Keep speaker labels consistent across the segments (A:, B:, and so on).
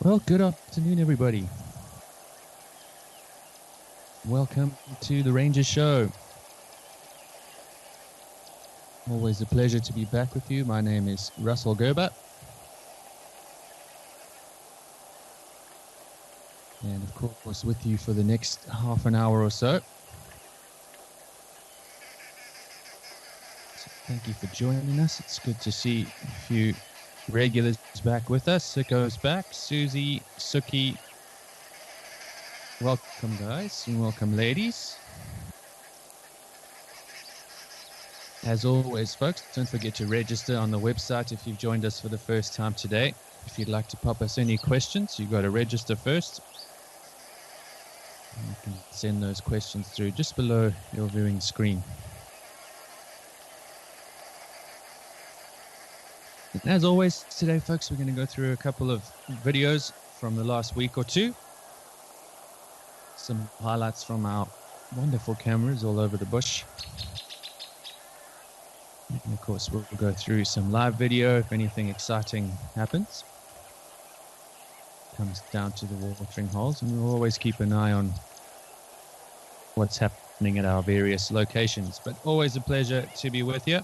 A: Well, good afternoon, everybody. Welcome to the Ranger Show. Always a pleasure to be back with you. My name is Russell Gerber. And of course, with you for the next half an hour or so. So thank you for joining us. It's good to see a few regulars back with us. Siko's back. Susie, Suki. Welcome, guys, and welcome, ladies. As always, folks, don't forget to register on the website if you've joined us for the first time today. If you'd like to pop us any questions, you've got to register first. And you can send those questions through just below your viewing screen. And as always, today, folks, we're going to go through a couple of videos from the last week or two. Some highlights from our wonderful cameras all over the bush. And of course, we'll go through some live video if anything exciting happens. Comes down to the watering holes, and we'll always keep an eye on what's happening at our various locations. But always a pleasure to be with you.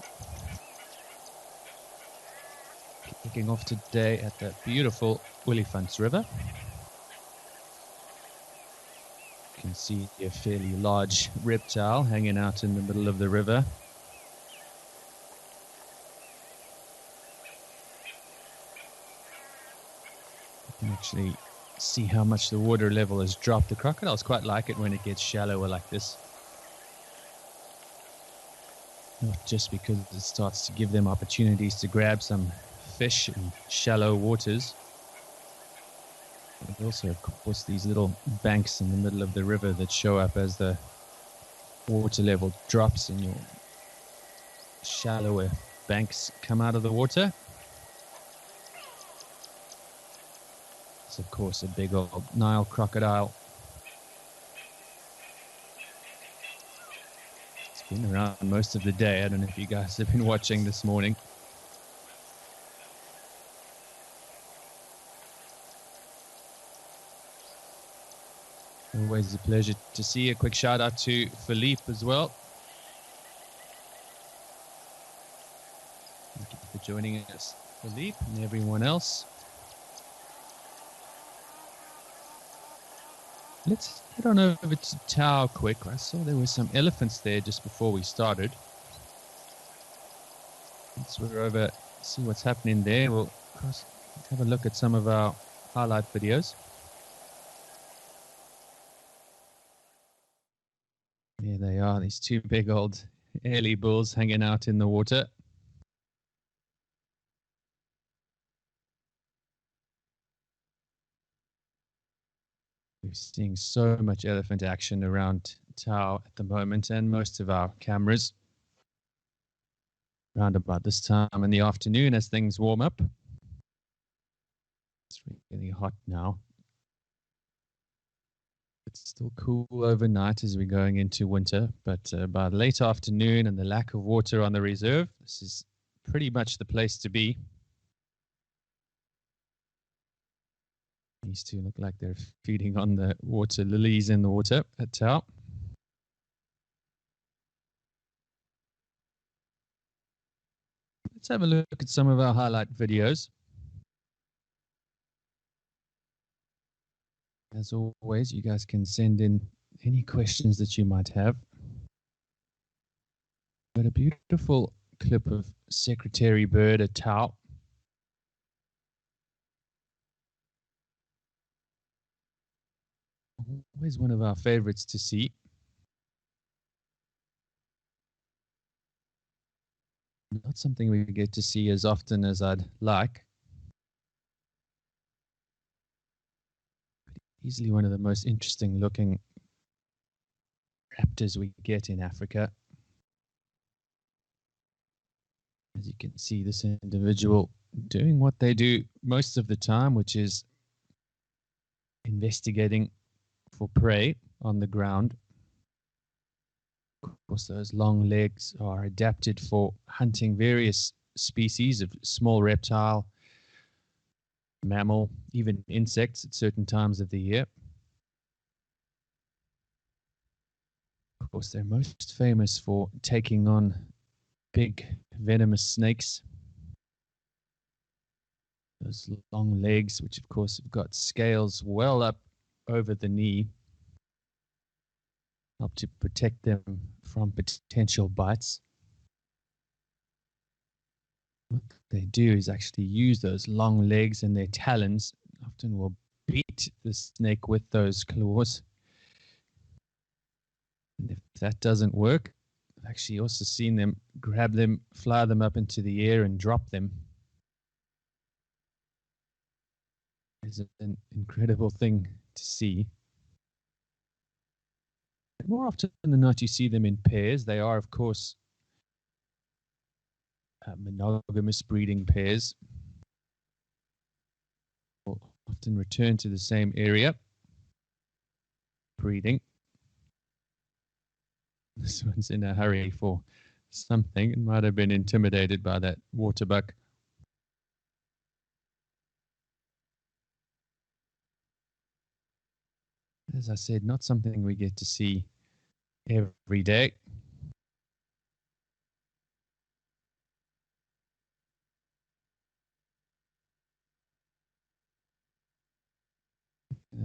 A: Kicking off today at the beautiful Olifants River. You can see a fairly large reptile hanging out in the middle of the river. You can actually see how much the water level has dropped. The crocodiles quite like it when it gets shallower like this. Not just because it starts to give them opportunities to grab some fish in shallow waters, but also, of course, these little banks in the middle of the river that show up as the water level drops and your shallower banks come out of the water. It's, of course, a big old Nile crocodile. It's been around most of the day. I don't know if you guys have been watching this morning. Always a pleasure to see you. A quick shout out to Philippe as well. Thank you for joining us, Philippe, and everyone else. Let's head on over to Tau quick. I saw there were some elephants there just before we started. Let's go over, see what's happening there. We'll have a look at some of our highlight videos. There they are, these two big old early bulls hanging out in the water. We're seeing so much elephant action around Tau at the moment, and most of our cameras around about this time in the afternoon as things warm up. It's really hot now. It's still cool overnight as we're going into winter, but by late afternoon and the lack of water on the reserve, this is pretty much the place to be. These two look like they're feeding on the water lilies in the water at Tau. Let's have a look at some of our highlight videos. As always, you guys can send in any questions that you might have. Got a beautiful clip of Secretary Bird at Tau. Always one of our favorites to see. Not something we get to see as often as I'd like. But easily one of the most interesting looking raptors we get in Africa. As you can see, this individual doing what they do most of the time, which is investigating for prey on the ground. Of course, those long legs are adapted for hunting various species of small reptile, mammal, even insects at certain times of the year. Of course, they're most famous for taking on big venomous snakes. Those long legs, which of course have got scales well up over the knee, help to protect them from potential bites. What they do is actually use those long legs and their talons, often will beat the snake with those claws. And if that doesn't work, I've actually also seen them grab them, fly them up into the air and drop them. It's an incredible thing to see. More often than not, you see them in pairs. They are, of course, monogamous breeding pairs. Will often return to the same area, breeding. This one's in a hurry for something. It might have been intimidated by that water buck. As I said, not something we get to see every day.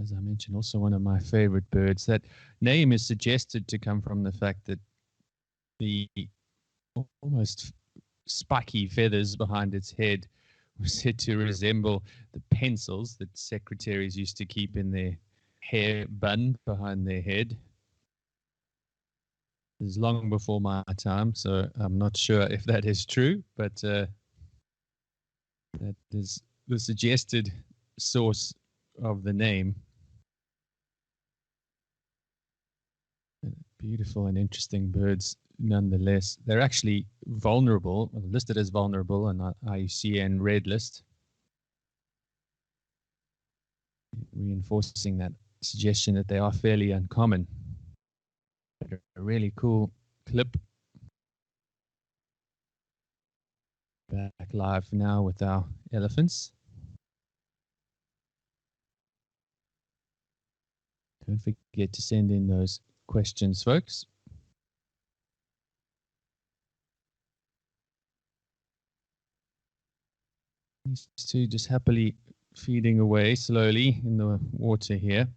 A: As I mentioned, also one of my favorite birds. That name is suggested to come from the fact that the almost spiky feathers behind its head were said to resemble the pencils that secretaries used to keep in their hair bun behind their head. It was long before my time, so I'm not sure if that is true, but that is the suggested source of the name. Beautiful and interesting birds nonetheless. They're actually vulnerable, listed as vulnerable on IUCN Red List, reinforcing that suggestion that they are fairly uncommon. But a really cool clip. Back live now with our elephants. Don't forget to send in those questions, folks. These two just happily feeding away slowly in the water here.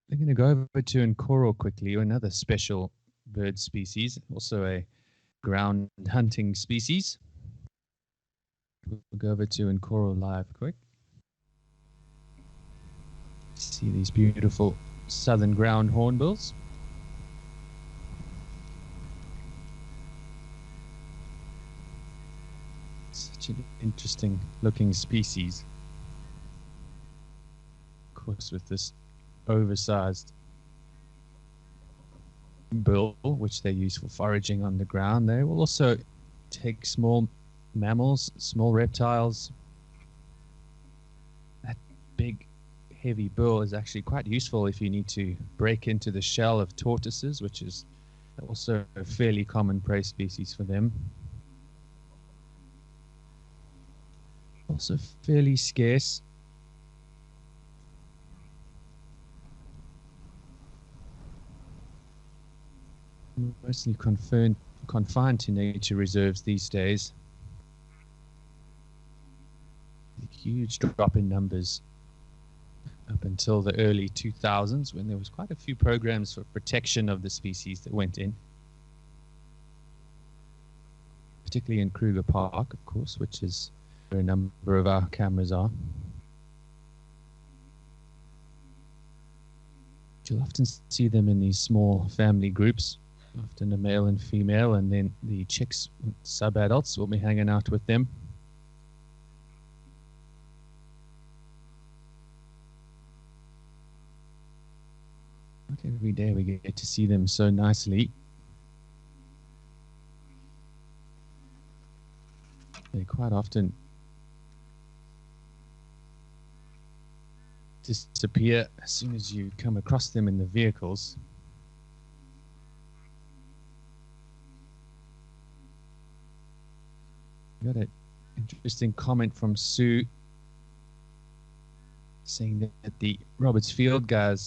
A: They're going to go over to Nkoro quickly, another special bird species, also a ground hunting species. We'll go over to Nkoro live quick. See these beautiful southern ground hornbills. Such an interesting looking species. Of course, with this oversized bill, which they use for foraging on the ground, they will also take small mammals, small reptiles. That big heavy bill is actually quite useful if you need to break into the shell of tortoises, which is also a fairly common prey species for them. Also fairly scarce. Mostly confined to nature reserves these days. A huge drop in numbers up until the early 2000s, when there was quite a few programs for protection of the species that went in, particularly in Kruger Park, of course, which is where a number of our cameras are. You'll often see them in these small family groups, often a male and female, and then the chicks, sub-adults, will be hanging out with them. Not every day we get to see them so nicely. They quite often disappear as soon as you come across them in the vehicles. Got an interesting comment from Sue. Saying that the Roberts Field guide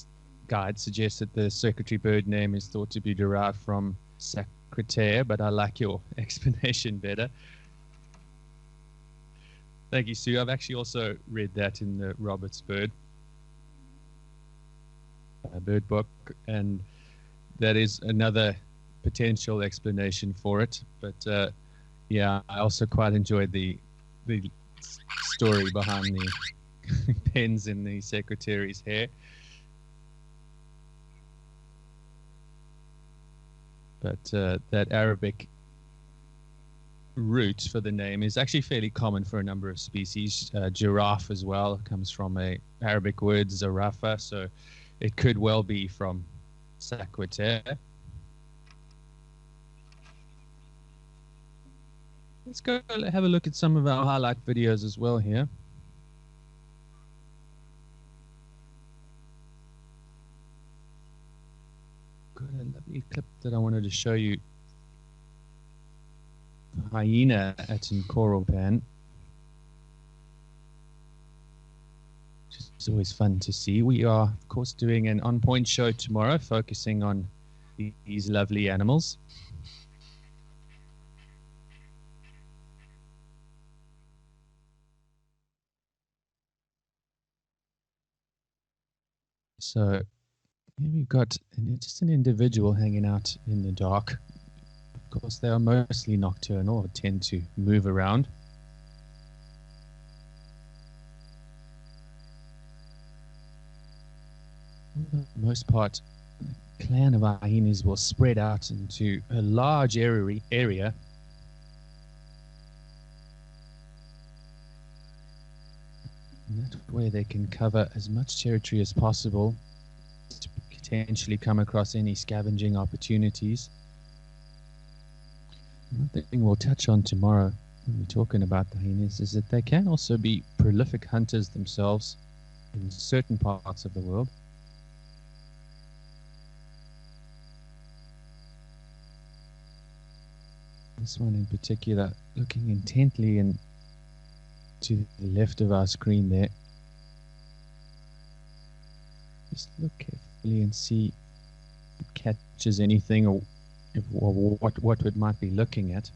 A: suggests that the secretary bird name is thought to be derived from secretaire, but I like your explanation better. Thank you, Sue. I've actually also read that in the Roberts bird book, and that is another potential explanation for it. But yeah, I also quite enjoyed the story behind the pens in the secretary's hair. But that Arabic root for the name is actually fairly common for a number of species. Giraffe as well comes from a Arabic word, zarafa, so it could well be from secretaire. Let's go have a look at some of our highlight videos as well here. Got a lovely clip that I wanted to show you. Hyena at Thornycroft, which is always fun to see. We are, of course, doing an on-point show tomorrow, focusing on these lovely animals. So here we've got just an individual hanging out in the dark. Of course, they are mostly nocturnal or tend to move around. For the most part, a clan of hyenas will spread out into a large area. And that way they can cover as much territory as possible to potentially come across any scavenging opportunities. One thing we'll touch on tomorrow when we're talking about the hyenas is that they can also be prolific hunters themselves in certain parts of the world. This one in particular, looking intently and to the left of our screen there. Just look carefully and see if it catches anything or what it might be looking at.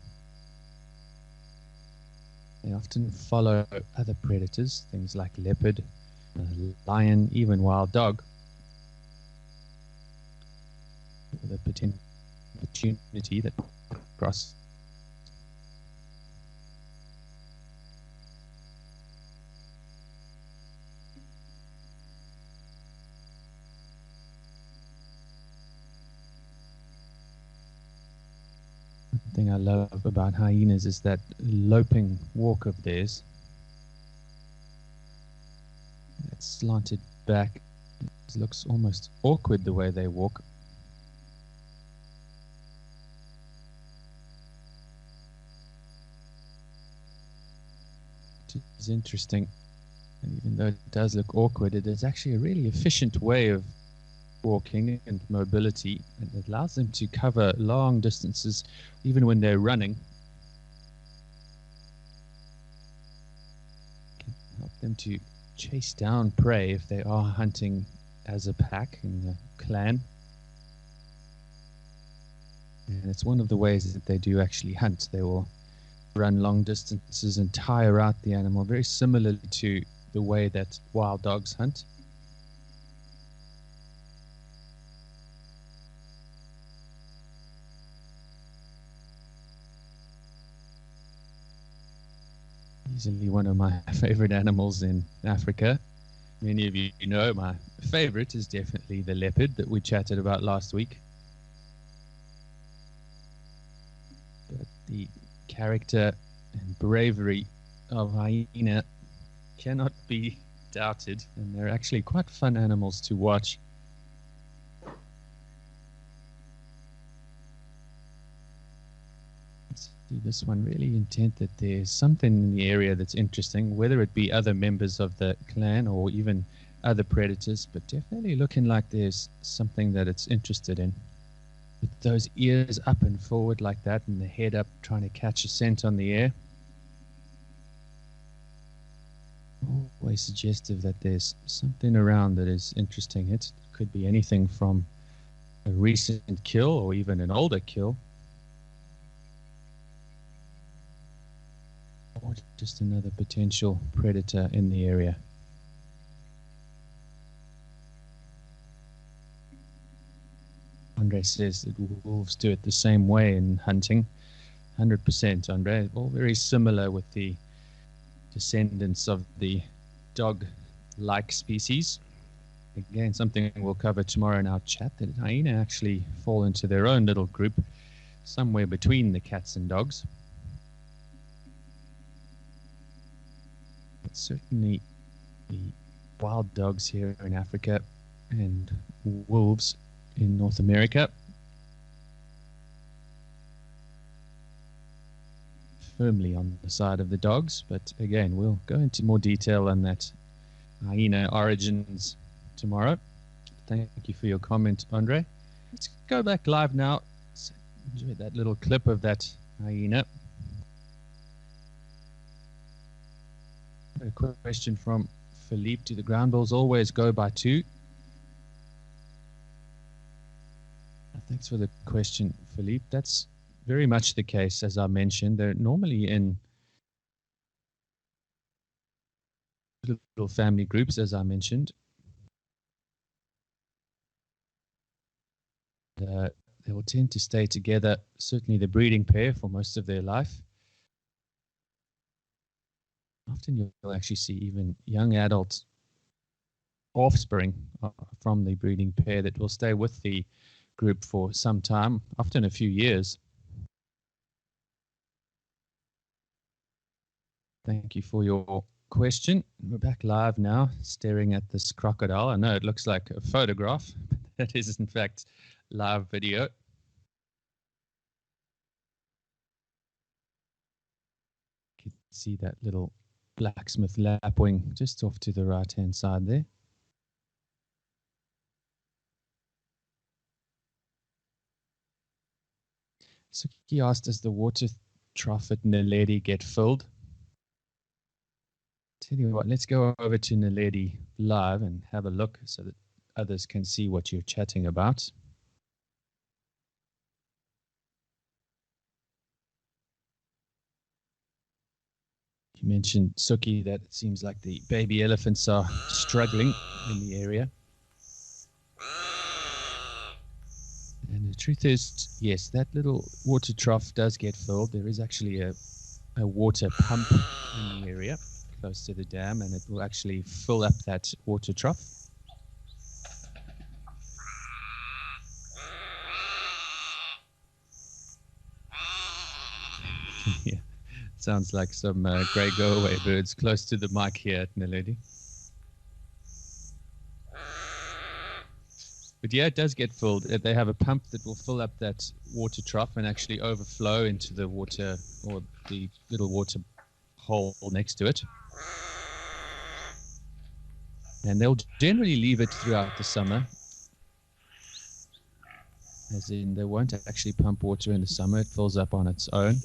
A: They often follow other predators, things like leopard, lion, even wild dog, for the potential opportunity that cross. Thing I love about hyenas is that loping walk of theirs. That slanted back. It looks almost awkward the way they walk. It is interesting. And even though it does look awkward, it is actually a really efficient way of walking and mobility, and it allows them to cover long distances even when they're running. It can help them to chase down prey if they are hunting as a pack in a clan. And it's one of the ways that they do actually hunt. They will run long distances and tire out the animal, very similarly to the way that wild dogs hunt. Easily one of my favorite animals in Africa. Many of you know my favorite is definitely the leopard that we chatted about last week. But the character and bravery of hyena cannot be doubted, and they're actually quite fun animals to watch. See this one, really intent that there's something in the area that's interesting, whether it be other members of the clan or even other predators, but definitely looking like there's something that it's interested in. With those ears up and forward like that and the head up trying to catch a scent on the air. very suggestive that there's something around that is interesting. It could be anything from a recent kill or even an older kill, or just another potential predator in the area. Andre says that wolves do it the same way in hunting. 100%, Andre. All very similar with the descendants of the dog-like species. Again, something we'll cover tomorrow in our chat, that hyena actually fall into their own little group, somewhere between the cats and dogs. But certainly the wild dogs here in Africa and wolves in North America firmly on the side of the dogs. But again, we'll go into more detail on that hyena origins tomorrow. Thank you for your comment, Andre. Let's go back live now. Let's enjoy that little clip of that hyena. A question from Philippe: do the ground bulls always go by two? Thanks for the question, Philippe. That's very much the case, as I mentioned. They're normally in little family groups, as I mentioned. They will tend to stay together, certainly the breeding pair, for most of their life. Often you'll actually see even young adult offspring from the breeding pair that will stay with the group for some time, often a few years. Thank you for your question. We're back live now, staring at this crocodile. I know it looks like a photograph, but that is in fact live video. You can see that little blacksmith lapwing just off to the right-hand side there. So he asked, does the water trough at Naledi get filled? Tell you what, let's go over to Naledi live and have a look so that others can see what you're chatting about. You mentioned, Suki, that it seems like the baby elephants are struggling in the area. And the truth is, yes, that little water trough does get filled. There is actually a water pump in the area close to the dam, and it will actually fill up that water trough. Yeah, sounds like some grey go-away birds close to the mic here at Naledi. But yeah, it does get filled. They have a pump that will fill up that water trough and actually overflow into the water, or the little water hole next to it. And they'll generally leave it throughout the summer. As in, they won't actually pump water in the summer. It fills up on its own.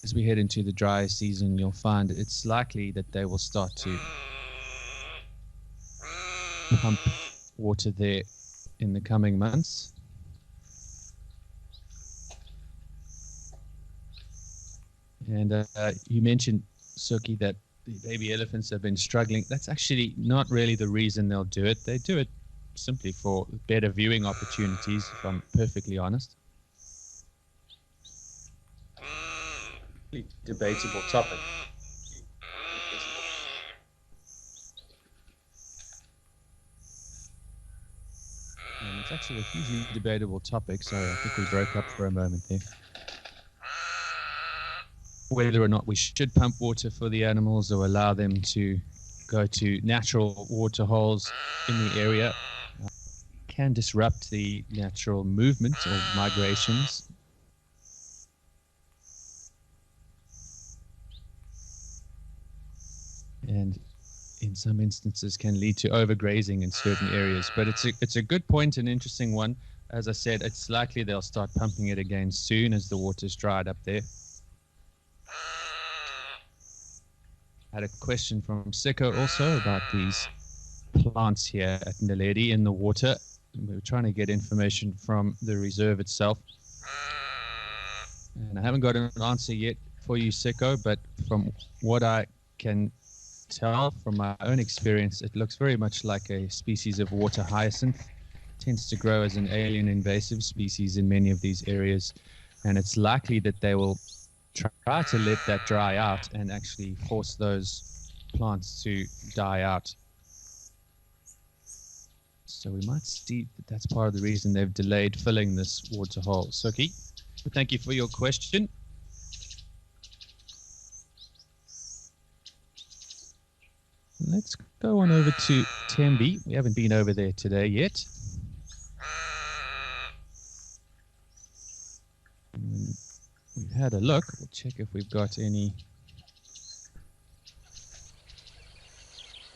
A: As we head into the dry season, you'll find it's likely that they will start to pump water there in the coming months. And you mentioned, Suki, that the baby elephants have been struggling. That's actually not really the reason they'll do it. They do it simply for better viewing opportunities, if I'm perfectly honest. Debatable topic. And it's actually a hugely debatable topic, so I think we broke up for a moment there. Whether or not we should pump water for the animals or allow them to go to natural water holes in the area can disrupt the natural movement or migrations. And in some instances can lead to overgrazing in certain areas. But it's a good point, an interesting one. As I said, it's likely they'll start pumping it again soon as the water's dried up there. Had a question from Siko also about these plants here at Naledi in the water. We were trying to get information from the reserve itself. And I haven't got an answer yet for you, Siko, but from what I can tell from my own experience, it looks very much like a species of water hyacinth. It tends to grow as an alien invasive species in many of these areas, and it's likely that they will try to let that dry out and actually force those plants to die out. So we might see that that's part of the reason they've delayed filling this water hole. Soki, but thank you for your question. Let's go on over to Tembi. We haven't been over there today yet. We've had a look. We'll check if we've got any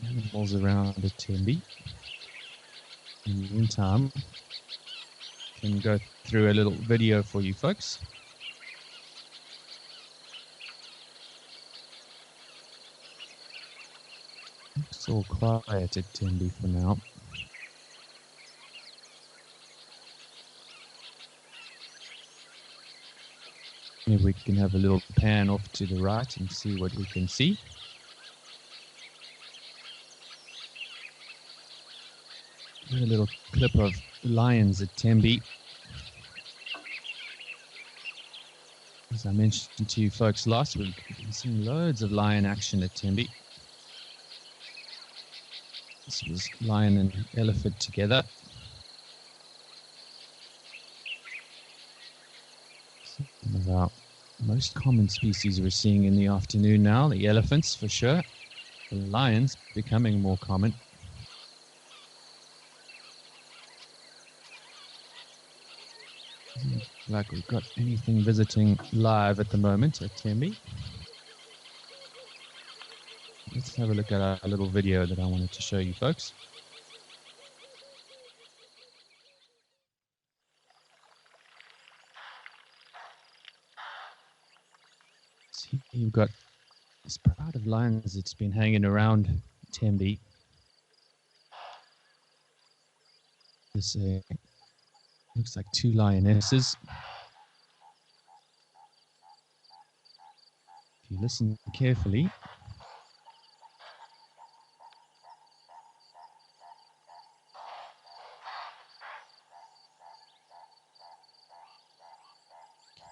A: animals around at Tembi. In the meantime, I can go through a little video for you folks. It's all quiet at Tembi for now. Maybe we can have a little pan off to the right and see what we can see. A little clip of lions at Tembi. As I mentioned to you folks last week, we've seen loads of lion action at Tembi. This was lion and elephant together. Some of our most common species we're seeing in the afternoon now, the elephants for sure, the lions becoming more common. Doesn't look like we've got anything visiting live at the moment at Tembi. Let's have a look at our little video that I wanted to show you folks. See, you've got this pride of lions that's been hanging around Tembi. This looks like two lionesses. If you listen carefully, you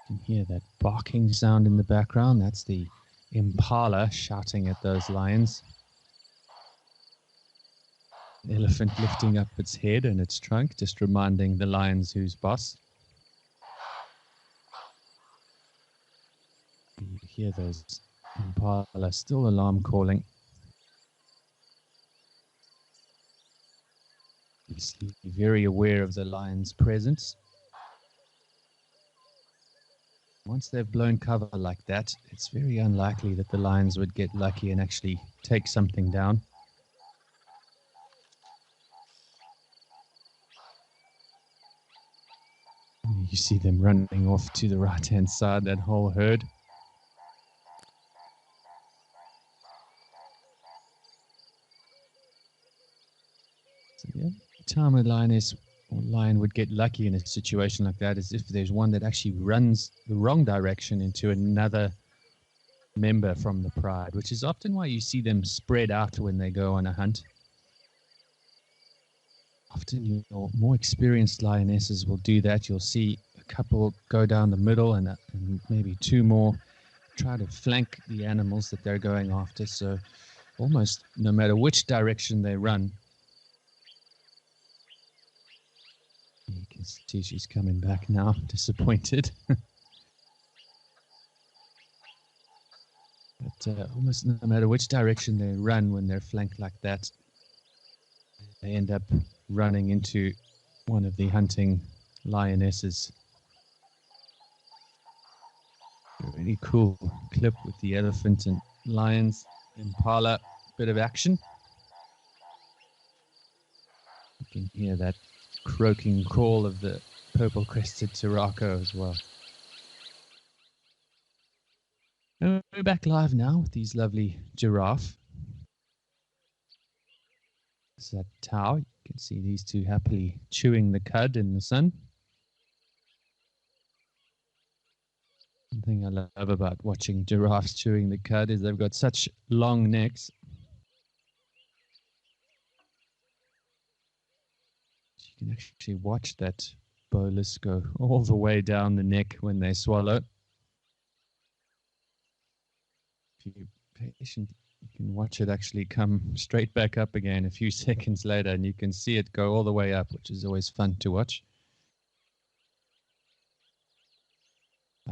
A: can hear that barking sound in the background. That's the impala shouting at those lions. The elephant lifting up its head and its trunk, just reminding the lions who's boss. You hear those impala still alarm calling. Obviously very aware of the lion's presence. Once they've blown cover like that, it's very unlikely that the lions would get lucky and actually take something down. You see them running off to the right-hand side, that whole herd. So the only time a lioness or lion would get lucky in a situation like that is if there's one that actually runs the wrong direction into another member from the pride, which is often why you see them spread out when they go on a hunt. Often your more experienced lionesses will do that. You'll see a couple go down the middle and maybe two more try to flank the animals that they're going after. So almost no matter which direction they run, you can see she's coming back now, disappointed. But almost no matter which direction they run when they're flanked like that, they end up running into one of the hunting lionesses. A really cool clip with the elephant and lions, impala, bit of action. You can hear that croaking call of the purple-crested sirocco as well. And we're back live now with these lovely giraffe. This is that Tau. You can see these two happily chewing the cud in the sun. One thing I love about watching giraffes chewing the cud is they've got such long necks. You can actually watch that bolus go all the way down the neck when they swallow. If you're patient, you can watch it actually come straight back up again a few seconds later, and you can see it go all the way up, which is always fun to watch.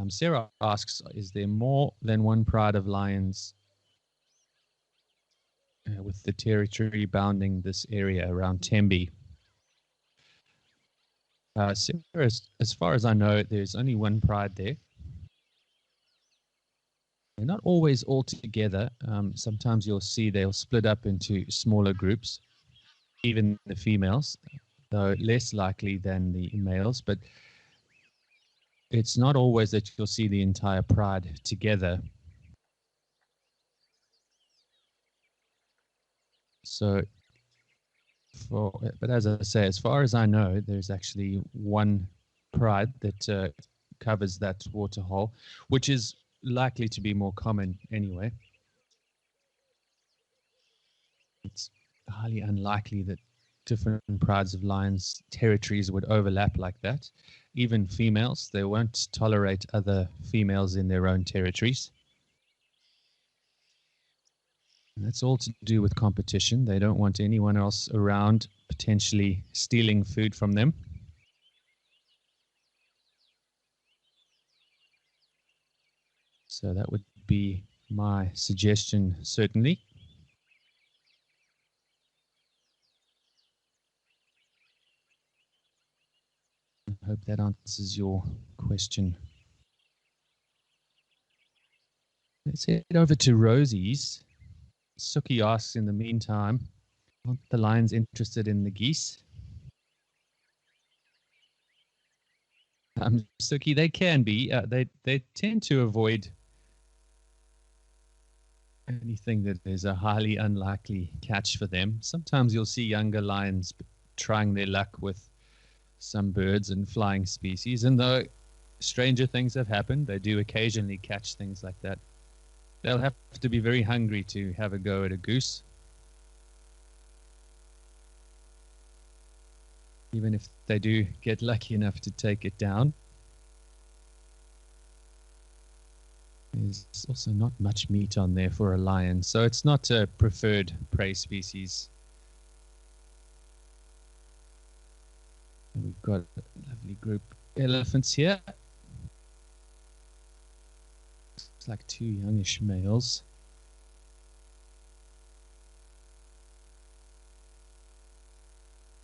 A: Sarah asks, is there more than one pride of lions with the territory bounding this area around Tembe? Sarah, as far as I know, there's only one pride there. They're not always all together. Sometimes you'll see they'll split up into smaller groups, even the females, though less likely than the males. But it's not always that you'll see the entire pride together. So, but as I say, as far as I know, there's actually one pride that covers that waterhole, which is likely to be more common anyway. It's highly unlikely that different prides of lions' territories would overlap like that. Even females, they won't tolerate other females in their own territories. And that's all to do with competition. They don't want anyone else around potentially stealing food from them. So that would be my suggestion, certainly. I hope that answers your question. Let's head over to Rosie's. Suki asks, in the meantime, aren't the lions interested in the geese? Suki, they can be. They tend to avoid anything that is a highly unlikely catch for them. Sometimes you'll see younger lions trying their luck with some birds and flying species, and though stranger things have happened, they do occasionally catch things like that. They'll have to be very hungry to have a go at a goose. Even if they do get lucky enough to take it down. There's also not much meat on there for a lion, so it's not a preferred prey species. And we've got a lovely group of elephants here. Looks like two youngish males.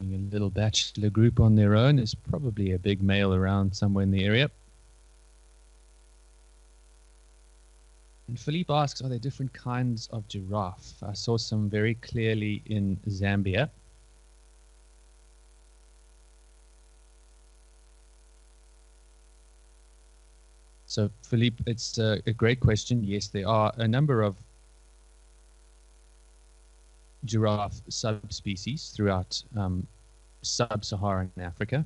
A: A little bachelor group on their own. There's probably a big male around somewhere in the area. And Philippe asks, are there different kinds of giraffe? I saw some very clearly in Zambia. So, Philippe, it's a great question. Yes, there are a number of giraffe subspecies throughout sub-Saharan Africa.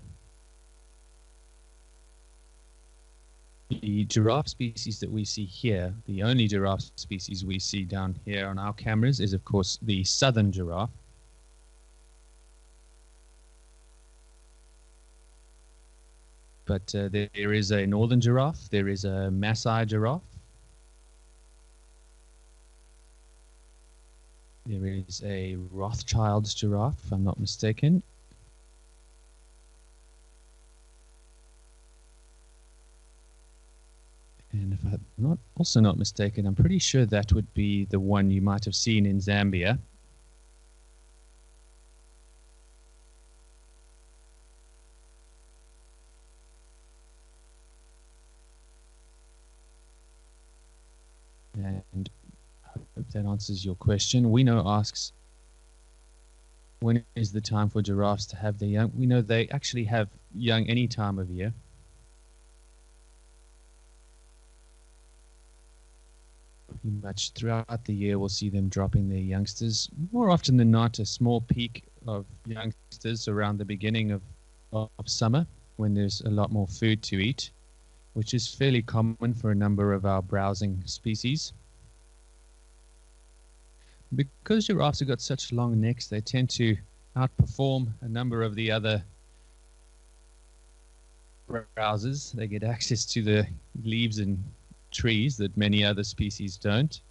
A: The giraffe species that we see here, the only giraffe species we see down here on our cameras is, of course, the southern giraffe. But there is a northern giraffe, there is a Maasai giraffe, there is a Rothschild's giraffe, if I'm not mistaken. And if I'm also not mistaken, I'm pretty sure that would be the one you might have seen in Zambia. And I hope that answers your question. Wino asks, when is the time for giraffes to have their young? We know they actually have young any time of year. pretty much throughout the year we'll see them dropping their youngsters. More often than not, a small peak of youngsters around the beginning of summer when there's a lot more food to eat, which is fairly common for a number of our browsing species. Because giraffes have got such long necks, they tend to outperform a number of the other browsers. They get access to the leaves and trees that many other species don't.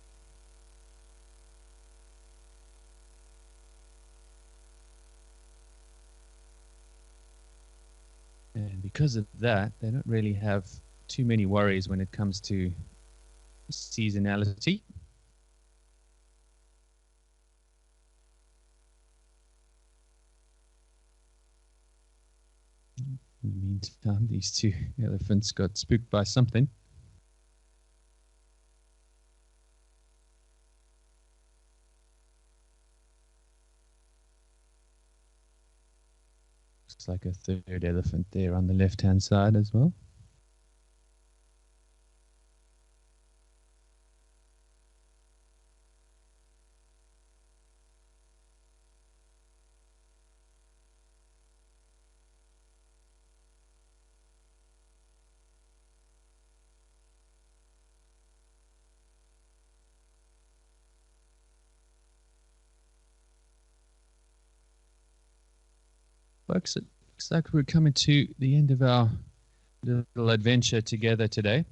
A: And because of that, they don't really have too many worries when it comes to seasonality. In the meantime, these two elephants got spooked by something. Looks like a third elephant there on the left-hand side as well. Folks, it looks like we're coming to the end of our little adventure together today.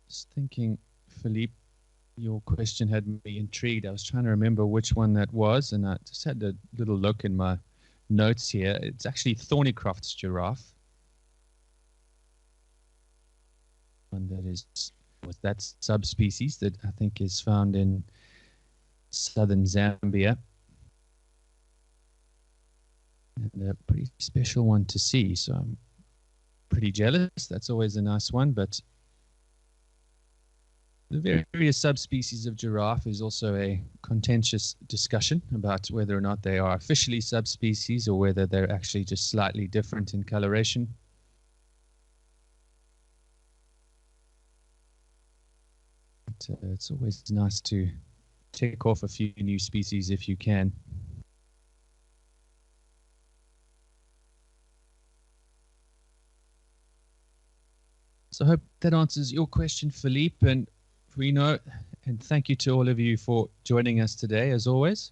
A: Just thinking, Philippe, your question had me intrigued. I was trying to remember which one that was, and I just had a little look in my notes here. It's actually Thornycroft's giraffe. One that is with that subspecies that I think is found in southern Zambia. And a pretty special one to see. So I'm pretty jealous. That's always a nice one. But the various subspecies of giraffe is also a contentious discussion about whether or not they are officially subspecies or whether they're actually just slightly different in coloration. But, it's always nice to take off a few new species if you can. So I hope that answers your question, Philippe and Reno, and thank you to all of you for joining us today, as always.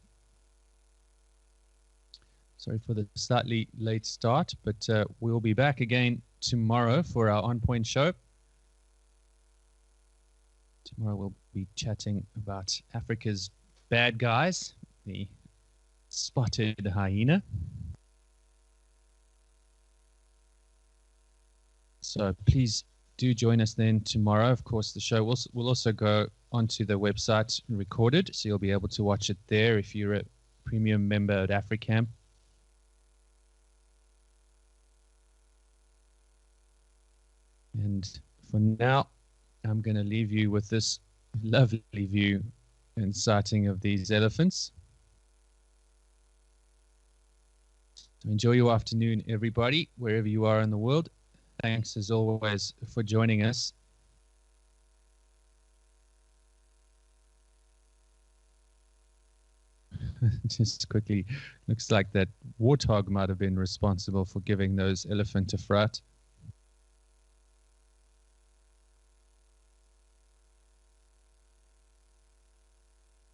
A: Sorry for the slightly late start, but we'll be back again tomorrow for our On Point show. Tomorrow we'll be chatting about Africa's bad guys, the spotted hyena. So please do join us then tomorrow. Of course, the show will also go onto the website recorded, so you'll be able to watch it there if you're a premium member at Africam. And for now, I'm going to leave you with this lovely view and sighting of these elephants. So enjoy your afternoon, everybody, wherever you are in the world. Thanks, as always, for joining us. Just quickly, looks like that warthog might have been responsible for giving those elephant a fright.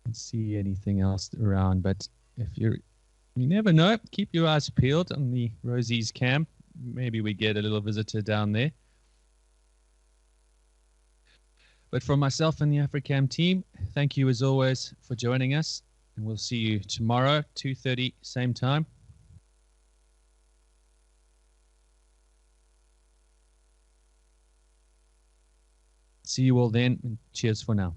A: Don't see anything else around, but if you never know, keep your eyes peeled on the Rosie's camp. Maybe we get a little visitor down there. But from myself and the Africam team, thank you as always for joining us, and we'll see you tomorrow, 2:30, same time. See you all then, and cheers for now.